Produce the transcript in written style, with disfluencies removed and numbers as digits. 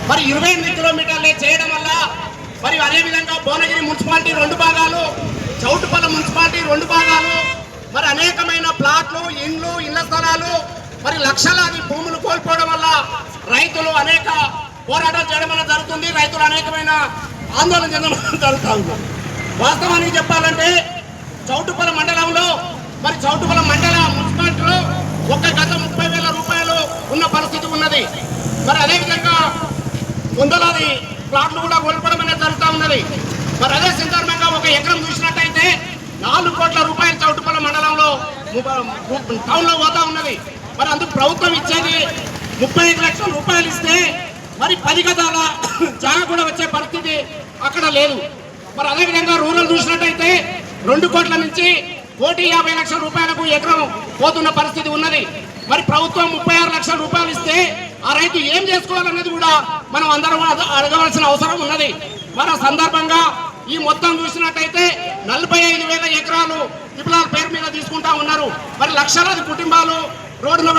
మరి 28 కిలోమీటర్లే చేయడం వల్ల మరి అదేవిధంగా భువనగిరి మున్సిపాలిటీ 2 భాగాలు, చౌటుపల్లి మున్సిపాలిటీ 2 భాగాలు, మరి అనేకమైన ప్లాట్లు, ఇండ్లు, ఇళ్ల స్థలాలు, మరి లక్షలాది భూములు కోల్పోవడం వల్ల రైతులు అనేక పోరాటాలు చేయడం వల్ల జరుగుతుంది. రైతులు అనేకమైన ఆందోళన చెందడం జరుగుతూ ఉంది. వాస్తవానికి చెప్పాలంటే చౌటుపల్లి మండలంలో మరి చౌటుపల్లి మండల మున్సిపాలిటీలో ఒక్క గత 30,000 రూపాయలు ఉన్న పరిస్థితి ఉన్నది. మరి అదేవిధంగా వందలాది ప్లాట్లు కూడా కోల్పోవడం అనేది జరుగుతూ ఉన్నది. మరి అదే సందర్భంగా ఒక ఎకరం చూసినట్టయితే 4 కోట్ల రూపాయలు చౌటుపల్లి మండలంలో టౌన్లో పోతా ఉన్నది. మరి అందుకు ప్రభుత్వం ఇచ్చేది 35 లక్షల రూపాయలు ఇస్తే మరి 10 గదాల జాగా కూడా వచ్చే పరిస్థితి అక్కడ లేదు. మరి అదేవిధంగా రూరల్ చూసినట్టయితే 2 కోట్ల నుంచి 1,50,00,000 రూపాయలకు ఎకరం పోతున్న పరిస్థితి ఉన్నది. మరి ప్రభుత్వం 36 లక్షల రూపాయలు ఇస్తే ఆ రైతు ఏం చేసుకోవాలనేది కూడా మనం అందరం అడగవలసిన అవసరం ఉన్నది. మన సందర్భంగా ఈ మొత్తం చూసినట్టయితే 45,000 ఎకరాలు విప్లవాల పేరు మీద తీసుకుంటా ఉన్నారు. మరి లక్షలాది కుటుంబాలు రోడ్డులో